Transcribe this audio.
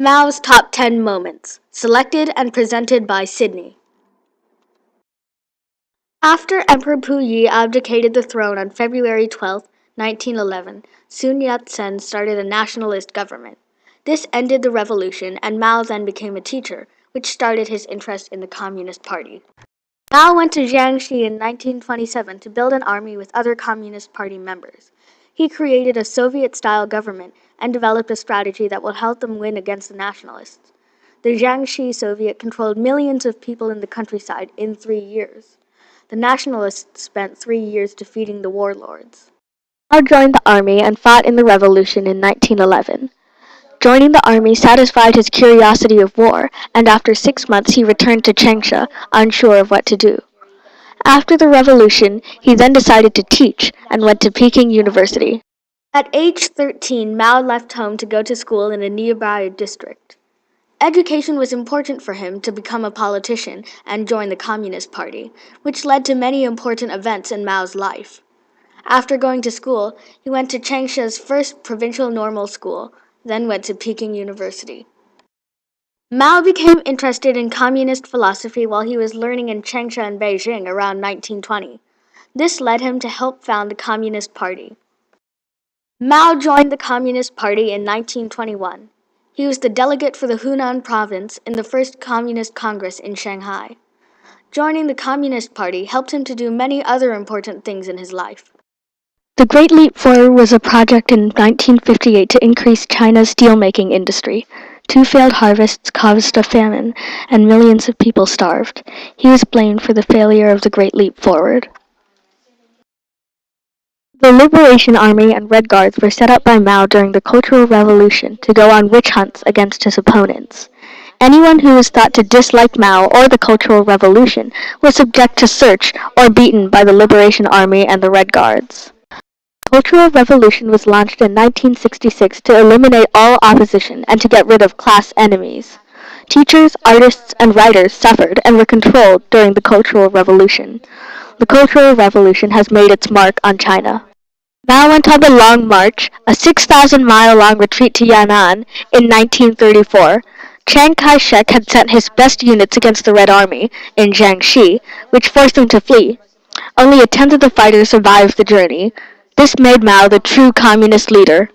Mao's Top 10 Moments, selected and presented by Sydney. After Emperor Puyi abdicated the throne on February 12, 1911, Sun Yat-sen started a nationalist government. This ended the revolution, and Mao then became a teacher, which started his interest in the Communist Party. Mao went to Jiangxi in 1927 to build an army with other Communist Party members. He created a Soviet-style government and developed a strategy that will help them win against the nationalists. The Jiangxi Soviet controlled millions of people in the countryside in 3 years. The nationalists spent 3 years defeating the warlords. Mao joined the army and fought in the revolution in 1911. Joining the army satisfied his curiosity of war, and after 6 months he returned to Changsha, unsure of what to do. After the revolution, he then decided to teach and went to Peking University. At age 13, Mao left home to go to school in a nearby district. Education was important for him to become a politician and join the Communist Party, which led to many important events in Mao's life. After going to school, he went to Changsha's first provincial normal school, then went to Peking University. Mao became interested in communist philosophy while he was learning in Changsha and Beijing around 1920. This led him to help found the Communist Party. Mao joined the Communist Party in 1921. He was the delegate for the Hunan province in the first Communist Congress in Shanghai. Joining the Communist Party helped him to do many other important things in his life. The Great Leap Forward was a project in 1958 to increase China's steelmaking industry. 2 failed harvests caused a famine, and millions of people starved. He was blamed for the failure of the Great Leap Forward. The Liberation Army and Red Guards were set up by Mao during the Cultural Revolution to go on witch hunts against his opponents. Anyone who was thought to dislike Mao or the Cultural Revolution was subject to search or beaten by the Liberation Army and the Red Guards. The Cultural Revolution was launched in 1966 to eliminate all opposition and to get rid of class enemies. Teachers, artists, and writers suffered and were controlled during the Cultural Revolution. The Cultural Revolution has made its mark on China. Mao went on the Long March, a 6,000-mile-long retreat to Yan'an, in 1934. Chiang Kai-shek had sent his best units against the Red Army in Jiangxi, which forced them to flee. Only a tenth of the fighters survived the journey. This made Mao the true communist leader.